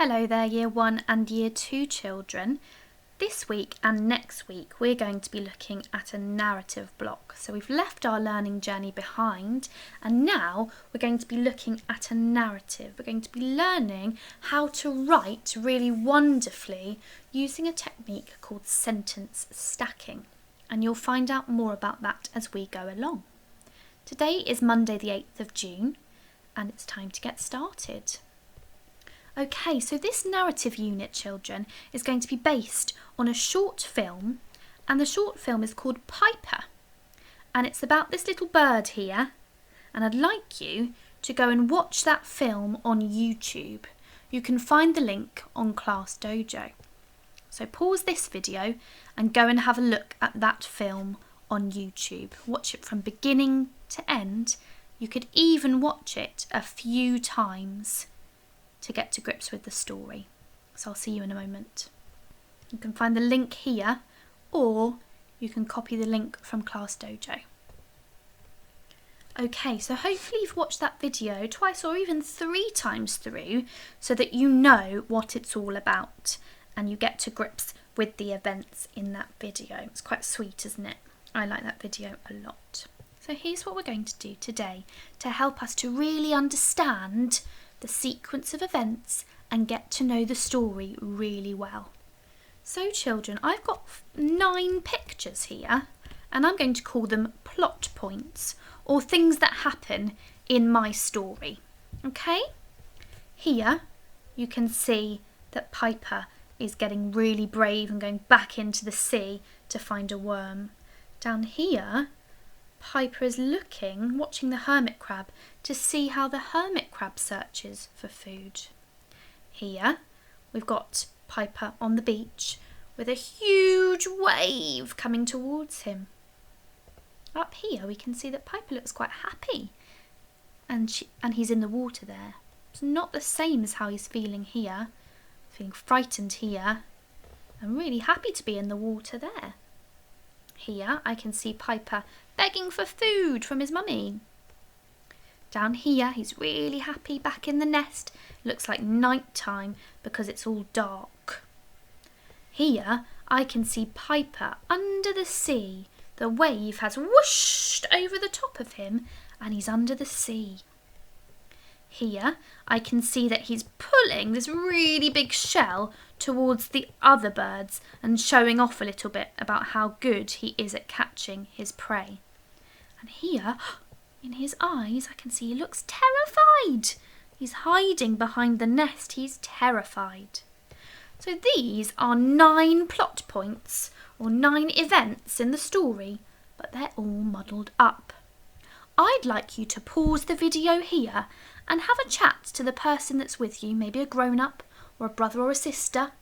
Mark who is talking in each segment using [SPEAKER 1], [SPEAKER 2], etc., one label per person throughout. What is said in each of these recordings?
[SPEAKER 1] Hello there Year 1 and Year 2 children. This week and next week we're going to be looking at a narrative block. So we've left our learning journey behind and now we're going to be looking at a narrative. We're going to be learning how to write really wonderfully using a technique called sentence stacking. And you'll find out more about that as we go along. Today is Monday the 8th of June and it's time to get started. Okay, so this narrative unit, children, is going to be based on a short film, and the short film is called Piper, and it's about this little bird here, and I'd like you to go and watch that film on YouTube. You can find the link on Class Dojo. So pause this video and go and have a look at that film on YouTube. Watch it from beginning to end. You could even watch it a few times to get to grips with the story. So I'll see you in a moment. You can find the link here or you can copy the link from Class Dojo. Okay, so hopefully you've watched that video twice or even 3 times through so that you know what it's all about and you get to grips with the events in that video. It's quite sweet, isn't it? I like that video a lot. So here's what we're going to do today to help us to really understand the sequence of events and get to know the story really well. So children, I've got 9 pictures here and I'm going to call them plot points or things that happen in my story. Okay? Here you can see that Piper is getting really brave and going back into the sea to find a worm. Down here Piper is watching the hermit crab to see how the hermit crab searches for food. Here we've got Piper on the beach with a huge wave coming towards him. Up here we can see that Piper looks quite happy and he's in the water there. It's not the same as how he's feeling here. Feeling frightened here and really happy to be in the water there. Here I can see Piper begging for food from his mummy. Down here he's really happy back in the nest. Looks like night time because it's all dark. Here I can see Piper under the sea. The wave has whooshed over the top of him and he's under the sea. Here I can see that he's pulling this really big shell towards the other birds and showing off a little bit about how good he is at catching his prey. And here, in his eyes, I can see he looks terrified. He's hiding behind the nest. He's terrified. So these are 9 plot points or 9 events in the story, but they're all muddled up. I'd like you to pause the video here and have a chat to the person that's with you, maybe a grown-up or a brother or a sister.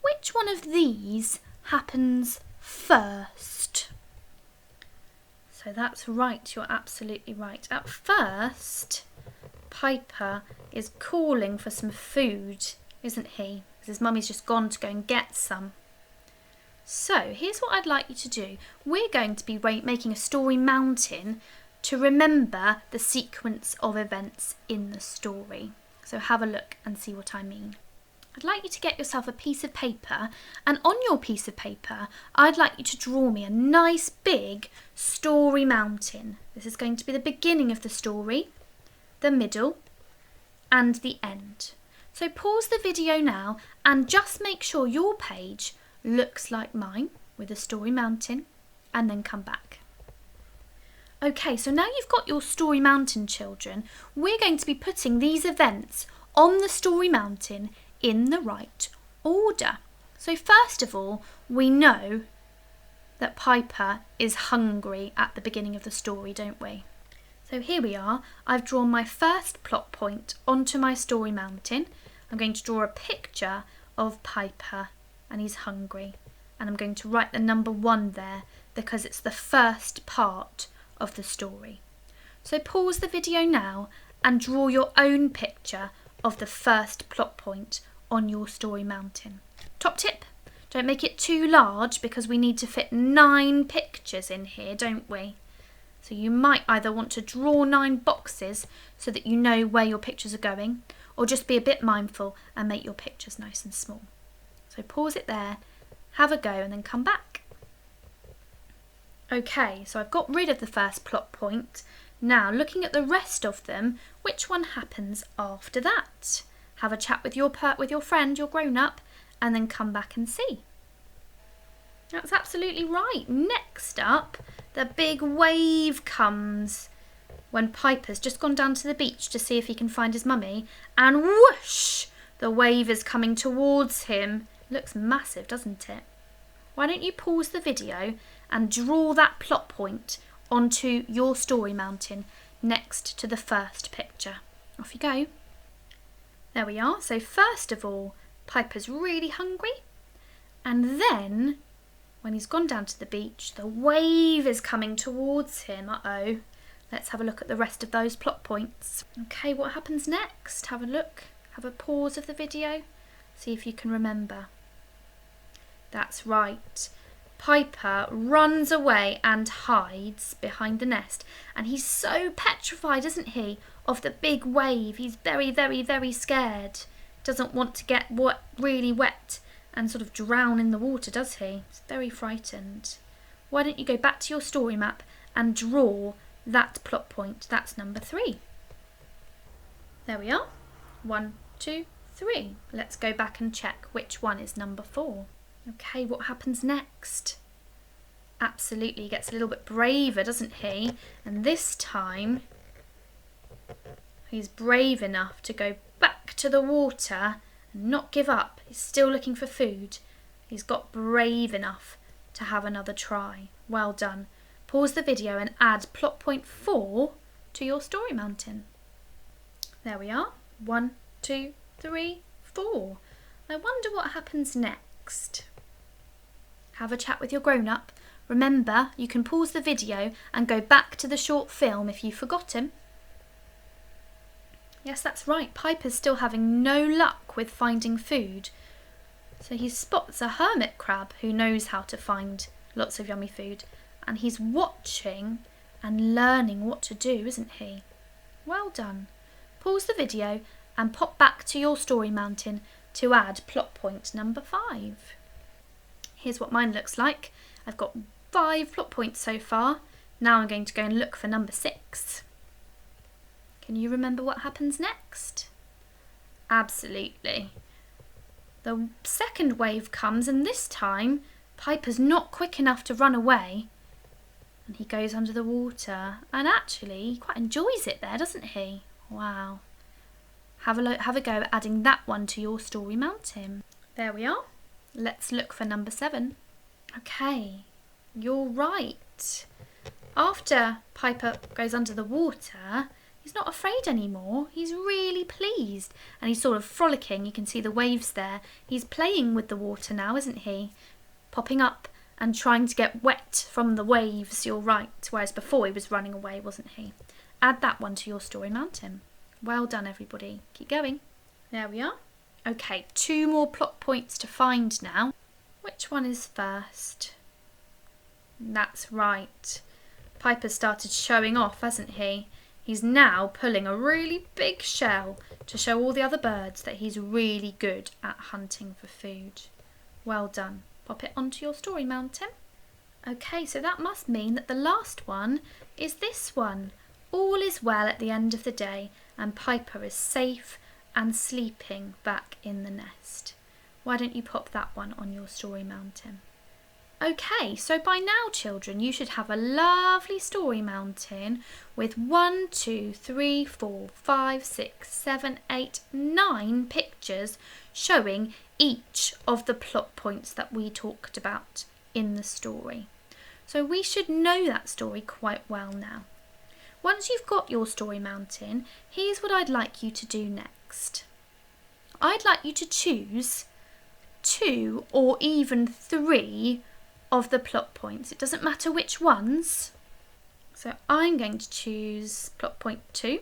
[SPEAKER 1] Which one of these happens first? So that's right, you're absolutely right. At first, Piper is calling for some food, isn't he? Because his mummy's just gone to go and get some. So here's what I'd like you to do. We're going to be making a story mountain to remember the sequence of events in the story. So have a look and see what I mean. I'd like you to get yourself a piece of paper, and on your piece of paper I'd like you to draw me a nice big story mountain. This is going to be the beginning of the story, the middle and the end. So pause the video now and just make sure your page looks like mine with a story mountain and then come back. Okay, so now you've got your story mountain, children, we're going to be putting these events on the story mountain in the right order. So first of all, we know that Piper is hungry at the beginning of the story, don't we? So here we are. I've drawn my first plot point onto my story mountain. I'm going to draw a picture of Piper and he's hungry. And I'm going to write the number 1 there because it's the first part of the story. So pause the video now and draw your own picture of the first plot point on your story mountain. Top tip, don't make it too large because we need to fit 9 pictures in here, don't we? So you might either want to draw 9 boxes so that you know where your pictures are going, or just be a bit mindful and make your pictures nice and small. So pause it there, have a go, and then come back. Okay, so I've got rid of the first plot point. Now, looking at the rest of them, which one happens after that? Have a chat with your friend, your grown-up, and then come back and see. That's absolutely right. Next up, the big wave comes when Piper's just gone down to the beach to see if he can find his mummy, and whoosh, the wave is coming towards him. Looks massive, doesn't it? Why don't you pause the video and draw that plot point onto your story mountain next to the first picture. Off you go. There we are. So first of all, Piper's really hungry, and then when he's gone down to the beach, the wave is coming towards him. Uh-oh. Let's have a look at the rest of those plot points. Okay, what happens next? Have a look. Have a pause of the video. See if you can remember. That's right. Piper runs away and hides behind the nest, and he's so petrified, isn't he, of the big wave. He's very, very, very scared. Doesn't want to get really wet and sort of drown in the water, does he? He's very frightened. Why don't you go back to your story map and draw that plot point? That's number 3. There we are. 1, 2, 3. Let's go back and check which one is number 4. Okay, what happens next? Absolutely, he gets a little bit braver, doesn't he? And this time, he's brave enough to go back to the water and not give up. He's still looking for food. He's got brave enough to have another try. Well done. Pause the video and add plot point 4 to your story mountain. There we are. 1, 2, 3, 4. I wonder what happens next. Have a chat with your grown-up. Remember, you can pause the video and go back to the short film if you've forgotten. Yes, that's right. Piper's still having no luck with finding food. So he spots a hermit crab who knows how to find lots of yummy food. And he's watching and learning what to do, isn't he? Well done. Pause the video and pop back to your story mountain to add plot point number 5. Here's what mine looks like. I've got 5 plot points so far. Now I'm going to go and look for number 6. Can you remember what happens next? Absolutely. The second wave comes, and this time Piper's not quick enough to run away, and he goes under the water, and actually he quite enjoys it there, doesn't he? Wow. Have a go at adding that one to your story mountain. There we are. Let's look for number 7. Okay, you're right. After Piper goes under the water, he's not afraid anymore. He's really pleased, and he's sort of frolicking. You can see the waves there. He's playing with the water now, isn't he? Popping up and trying to get wet from the waves, you're right. Whereas before he was running away, wasn't he? Add that one to your story mountain. Well done, everybody. Keep going. There we are. Okay, 2 more plot points to find now. Which one is first? That's right. Piper started showing off, hasn't he? He's now pulling a really big shell to show all the other birds that he's really good at hunting for food. Well done. Pop it onto your story mountain. Okay, so that must mean that the last one is this one. All is well at the end of the day, and Piper is safe and sleeping back in the nest. Why don't you pop that one on your story mountain? Okay, so by now, children, you should have a lovely story mountain with 1, 2, 3, 4, 5, 6, 7, 8, 9 pictures showing each of the plot points that we talked about in the story. So we should know that story quite well now. Once you've got your story mountain, here's what I'd like you to do next. I'd like you to choose 2 or even 3 of the plot points. It doesn't matter which ones. So I'm going to choose plot point 2,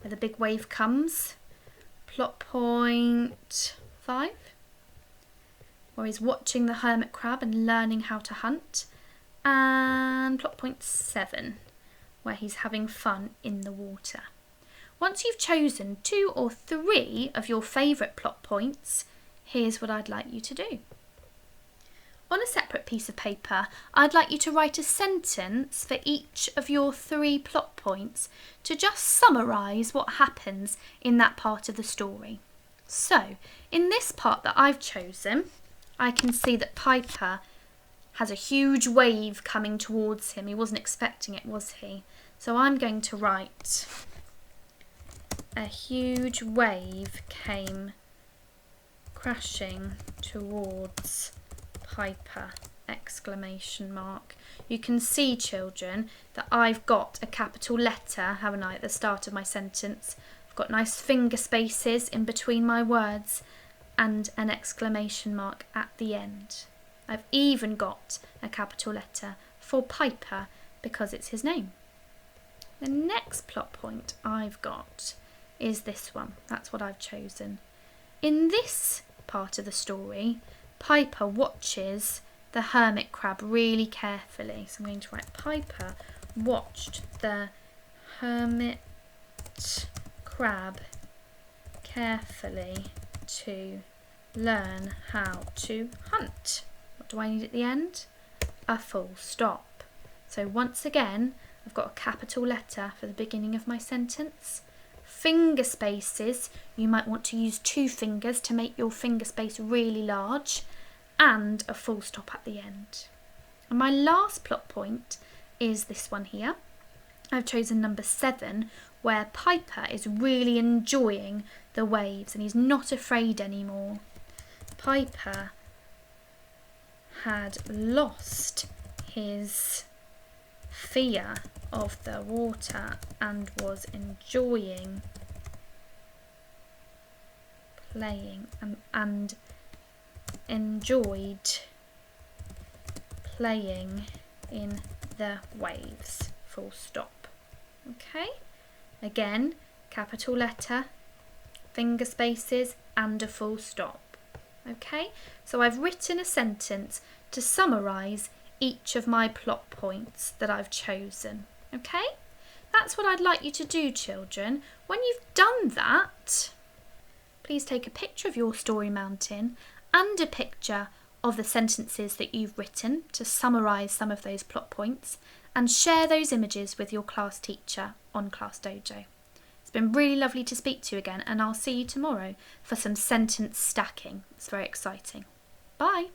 [SPEAKER 1] where the big wave comes. Plot point 5, where he's watching the hermit crab and learning how to hunt. And plot point 7, where he's having fun in the water. Once you've chosen 2 or 3 of your favourite plot points, here's what I'd like you to do. On a separate piece of paper, I'd like you to write a sentence for each of your 3 plot points to just summarise what happens in that part of the story. So, in this part that I've chosen, I can see that Piper has a huge wave coming towards him. He wasn't expecting it, was he? So I'm going to write, a huge wave came crashing towards Piper, ! You can see, children, that I've got a capital letter, haven't I, at the start of my sentence. I've got nice finger spaces in between my words and an exclamation mark at the end. I've even got a capital letter for Piper because it's his name. The next plot point I've got is this one. That's what I've chosen. In this part of the story, Piper watches the hermit crab really carefully. So I'm going to write, Piper watched the hermit crab carefully to learn how to hunt. What do I need at the end? A full stop. So once again, I've got a capital letter for the beginning of my sentence. Finger spaces, you might want to use 2 fingers to make your finger space really large, and a full stop at the end. And my last plot point is this one here. I've chosen number 7, where Piper is really enjoying the waves and he's not afraid anymore. Piper had lost his fear of the water and was enjoying playing and enjoyed playing in the waves. Full stop. Okay, again, capital letter, finger spaces and a full stop. Okay, so I've written a sentence to summarise each of my plot points that I've chosen. Okay, that's what I'd like you to do, children. When you've done that, please take a picture of your story mountain and a picture of the sentences that you've written to summarise some of those plot points, and share those images with your class teacher on Class Dojo. It's been really lovely to speak to you again, and I'll see you tomorrow for some sentence stacking. It's very exciting. Bye.